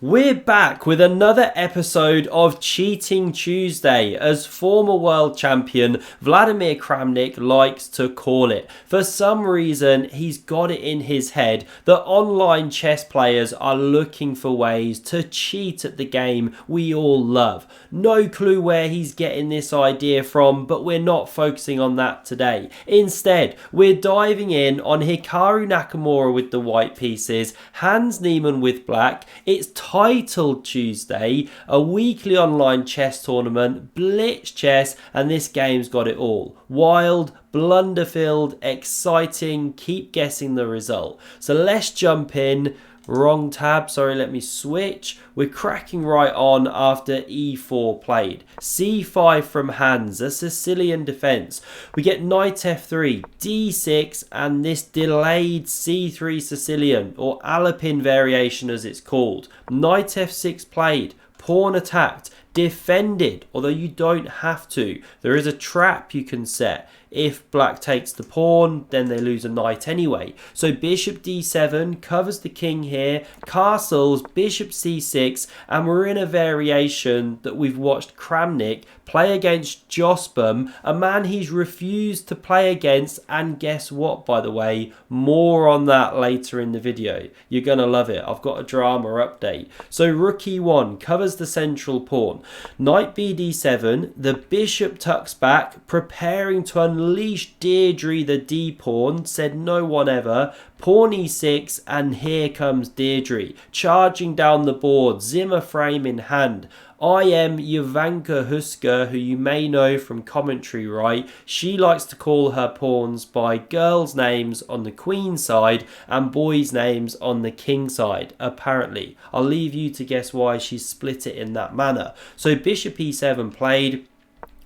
We're back with another episode of Cheating Tuesday, as former world champion Vladimir Kramnik likes to call it. For some reason, he's got it in his head that online chess players are looking for ways to cheat at the game we all love. No clue where he's getting this idea from, but we're not focusing on that today. Instead, we're diving in on Hikaru Nakamura with the white pieces, Hans Niemann with black. It's Titled Tuesday, a weekly online chess tournament, blitz chess, and this game's got it all. Wild, blunder-filled, exciting, keep guessing the result. So let's jump in. Wrong tab, sorry, let me switch. We're cracking right on after e4 played. c5 from Hans, a Sicilian defense. We get knight f3, d6, and this delayed c3 Sicilian, or Alpine variation as it's called. Knight f6 played, pawn attacked, defended, although you don't have to. There is a trap you can set. If black takes the pawn, then they lose a knight anyway. So bishop d7 covers the king here, castles, bishop c6, and we're in a variation that we've watched Kramnik play against Jospam, a man he's refused to play against, and guess what, by the way, more on that later in the video. You're gonna love it. I've got a drama update. So rook e1 covers the central pawn. Knight bd7, the bishop tucks back, preparing to unleash Deirdre the d-pawn, said no one ever. Pawn e6, and here comes Deirdre, charging down the board, Zimmer frame in hand. I am Jovanka Huska, who you may know from commentary, right? She likes to call her pawns by girls' names on the queen side and boys' names on the king side, apparently. I'll leave you to guess why she's split it in that manner. So bishop e7 played.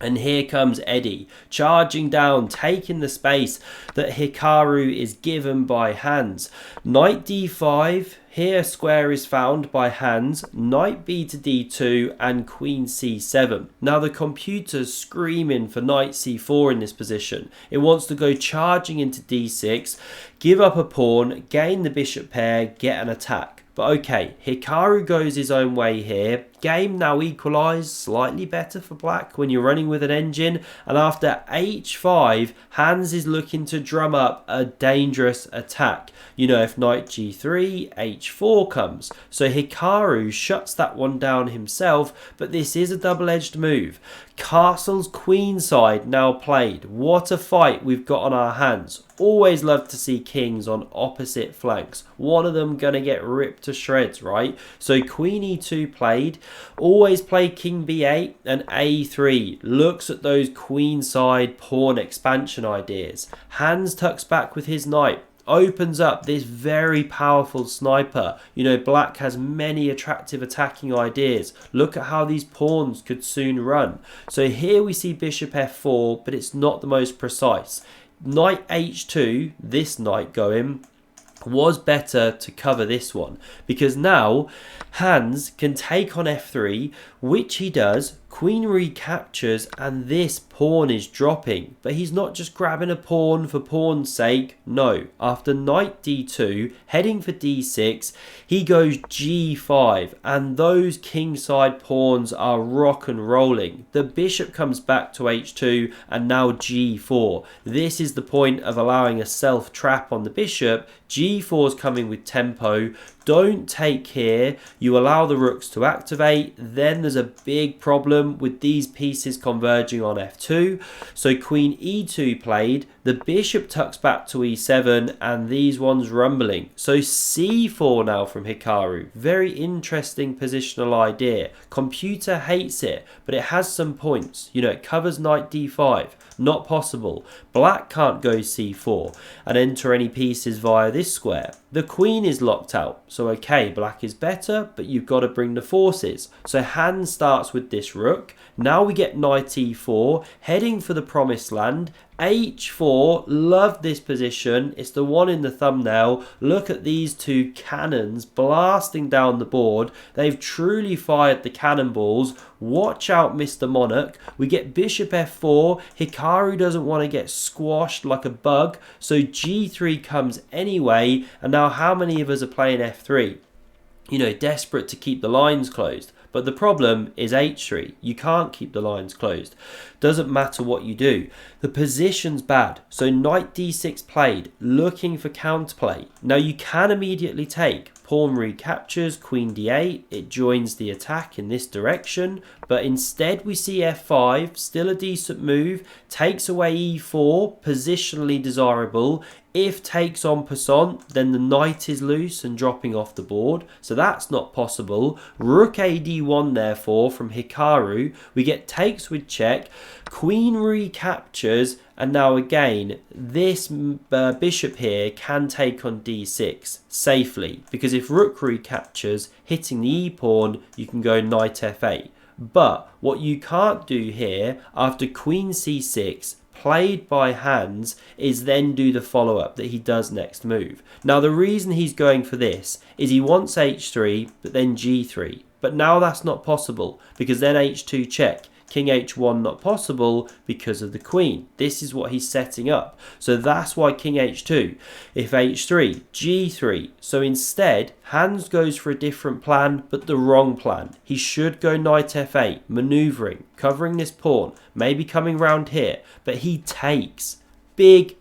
And here comes Eddie, charging down, taking the space that Hikaru is given by Hans. Knight d5, here a square is found by Hans, knight b to d2 and queen c7. Now the computer's screaming for knight c4 in this position. It wants to go charging into d6, give up a pawn, gain the bishop pair, get an attack. But okay, Hikaru goes his own way here. Game now equalised, slightly better for black when you're running with an engine. And after h5, Hans is looking to drum up a dangerous attack. You know, if knight g3, h4 comes. So Hikaru shuts that one down himself, but this is a double-edged move. Castle's queenside now played. What a fight we've got on our hands. Always love to see kings on opposite flanks. One of them gonna get ripped to shreds, right? So queen e2 played. Always play king b8 and a3. Looks at those queenside pawn expansion ideas. Hans tucks back with his knight. Opens up this very powerful sniper. You know, black has many attractive attacking ideas. Look at how these pawns could soon run. So here we see bishop f4, but it's not the most precise. Knight h2, this knight going, was better to cover this one, because now Hans can take on f3, which he does. Queen recaptures, and this pawn is dropping. But he's not just grabbing a pawn for pawn's sake. No, after knight d2, heading for d6, he goes g5, and those kingside pawns are rock and rolling. The bishop comes back to h2, and now g4. This is the point of allowing a self-trap on the bishop. g4 is coming with tempo. Don't take here. You allow the rooks to activate. Then there's a big problem with these pieces converging on f2. So queen e2 played. The bishop tucks back to e7, and these ones rumbling. So c4 now from Hikaru. Very interesting positional idea. Computer hates it, but it has some points. You know, it covers knight d5. Not possible. Black can't go c4 and enter any pieces via this square. The queen is locked out. So okay, black is better, but you've got to bring the forces. So Hans starts with this rook. Now we get knight e4, heading for the promised land. h4, love this position. It's the one in the thumbnail. Look at these two cannons blasting down the board. They've truly fired the cannonballs. Watch out, Mr. Monarch. We get bishop f4. Hikaru doesn't want to get squashed like a bug, so g3 comes anyway. And now how many of us are playing f3? desperate to keep the lines closed. But the problem is h3. You can't keep the lines closed. Doesn't matter what you do. The position's bad. So knight d6 played, looking for counterplay. Now you can immediately take. Pawn recaptures, queen d8. It joins the attack in this direction. But instead we see f5, still a decent move. Takes away e4, positionally desirable. If takes en passant, then the knight is loose and dropping off the board. So that's not possible. Rook ad1 therefore from Hikaru. We get takes with check. Queen recaptures. And now again, this bishop here can take on d6 safely. Because if rook recaptures, hitting the e-pawn, you can go knight f8. But what you can't do here, after queen c6, played by Hans, is then do the follow-up that he does next move. Now the reason he's going for this is he wants h3 but then g3. But now that's not possible because then h2 check. King h1 not possible because of the queen. This is what he's setting up. So that's why king h2. If h3, g3. So instead, Hans goes for a different plan, but the wrong plan. He should go knight f8, maneuvering, covering this pawn, maybe coming round here, but he takes. Big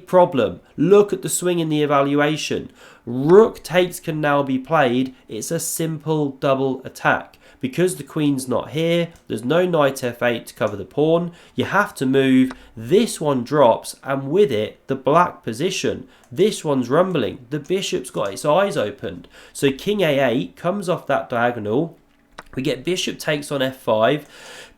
problem. Look at the swing in the evaluation. Rook takes can now be played. It's a simple double attack. Because the queen's not here, there's no knight f8 to cover the pawn. You have to move. This one drops, and with it, the black position. This one's rumbling. The bishop's got its eyes opened. So king a8 comes off that diagonal. We get bishop takes on f5.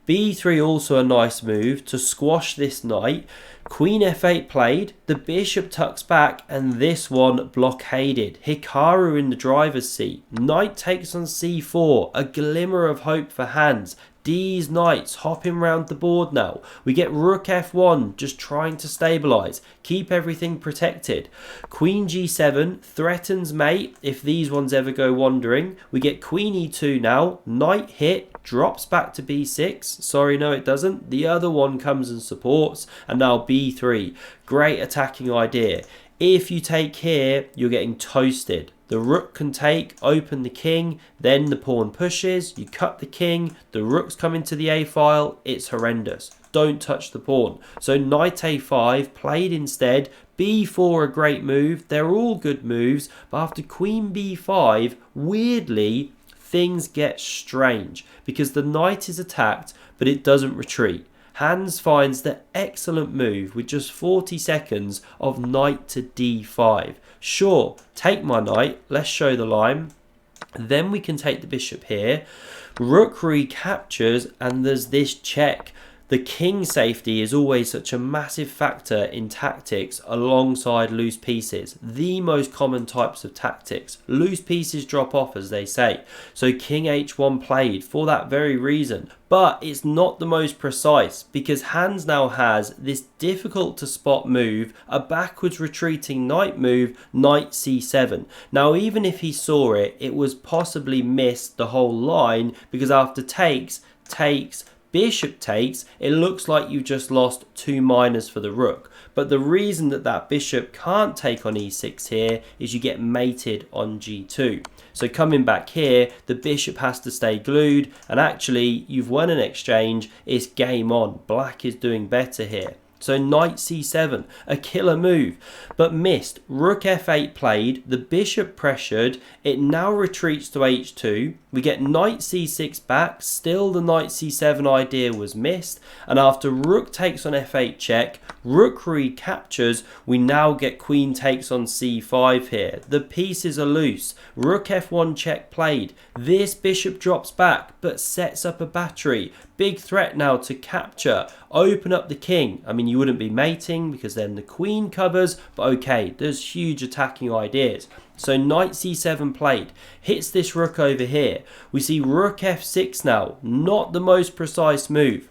b3 also a nice move to squash this knight. Queen f8 played, the bishop tucks back, and this one blockaded. Hikaru in the driver's seat. Knight takes on c4, a glimmer of hope for Hans. These knights hopping round the board now. We get rook f1, just trying to stabilise, keep everything protected. Queen g7 threatens mate if these ones ever go wandering. We get queen e2 now, knight hit, drops back to b6. Sorry, no it doesn't. The other one comes and supports, and now b3. Great attacking idea. If you take here, you're getting toasted. The rook can take, open the king, then the pawn pushes, you cut the king, the rook's come into the a file, it's horrendous. Don't touch the pawn. So knight a5 played instead, b4 a great move, they're all good moves, but after queen b5, weirdly, things get strange because the knight is attacked, but it doesn't retreat. Hans finds the excellent move with just 40 seconds of knight to d5. Sure, take my knight, let's show the line. Then we can take the bishop here. Rook recaptures and there's this check. The king safety is always such a massive factor in tactics alongside loose pieces. The most common types of tactics. Loose pieces drop off, as they say. So king h1 played for that very reason. But it's not the most precise because Hans now has this difficult to spot move, a backwards retreating knight move, knight c7. Now even if he saw it, it was possibly missed the whole line because after takes, bishop takes, it looks like you just lost 2 minors for the rook. But the reason that that bishop can't take on e6 here is you get mated on g2. So coming back here, the bishop has to stay glued, and actually you've won an exchange, it's game on. Black is doing better here. So knight c7, a killer move, but missed. Rook f8 played, the bishop pressured, it now retreats to h2. We get knight c6 back, still the knight c7 idea was missed, and after rook takes on f8 check, rook recaptures, we now get queen takes on c5 here. The pieces are loose, rook f1 check played, this bishop drops back but sets up a battery. Big threat now to capture, open up the king. I mean, you wouldn't be mating because then the queen covers, but okay, there's huge attacking ideas. So knight c7 played, hits this rook over here. We see rook f6 now, not the most precise move.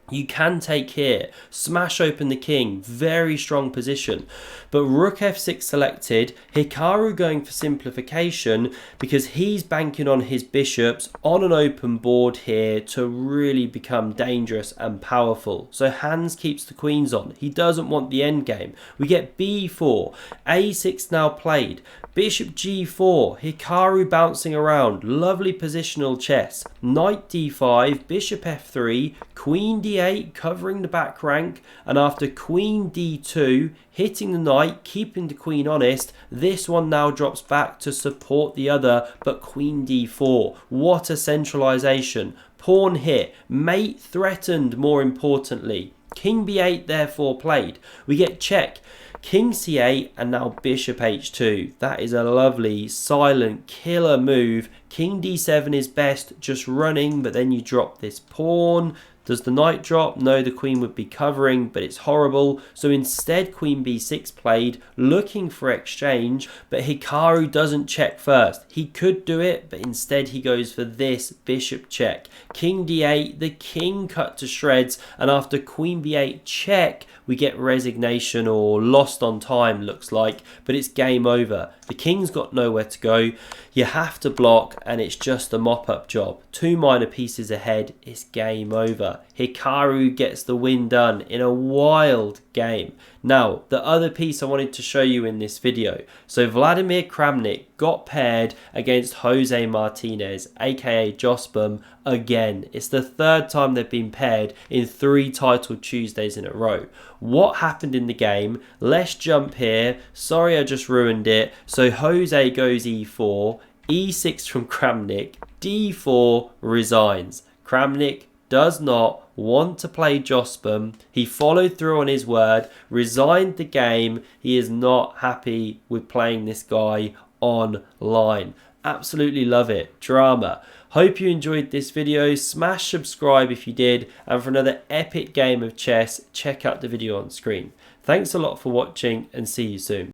You can take here, smash open the king, very strong position. But rook f6 selected, Hikaru going for simplification because he's banking on his bishops on an open board here to really become dangerous and powerful. So Hans keeps the queens on. He doesn't want the endgame. We get b4, a6 now played, bishop g4, Hikaru bouncing around, lovely positional chess, knight d5, bishop f3, queen d8 covering the back rank, and after queen d2 hitting the knight, keeping the queen honest, this one now drops back to support the other, but queen d4, what a centralization. Pawn hit, mate threatened more importantly. King b8 therefore played. We get check. King c8 and now bishop h2. That is a lovely silent killer move. King d7 is best, just running, but then you drop this pawn. Does the knight drop? No, the queen would be covering, but it's horrible. So instead queen b6 played, looking for exchange, but Hikaru doesn't check first. He could do it, but instead he goes for this bishop check. King d8, the king cut to shreds, and after queen b8 check, we get resignation or lost on time, looks like, but it's game over. The king's got nowhere to go. You have to block, and it's just a mop-up job. 2 minor pieces ahead, it's game over. Hikaru gets the win done in a wild game. Now, the other piece I wanted to show you in this video. So Vladimir Kramnik got paired against Jose Martinez, aka Jospum, again. It's the 3rd time they've been paired in 3 Titled Tuesdays in a row. What happened in the game? Let's jump here. Sorry I just ruined it. So Jose goes e4, e6 from Kramnik, d4, resigns. Kramnik does not want to play Jospum. He followed through on his word, resigned the game. He is not happy with playing this guy online. Absolutely love it. Drama. Hope you enjoyed this video. Smash subscribe if you did. And for another epic game of chess, check out the video on screen. Thanks a lot for watching and see you soon.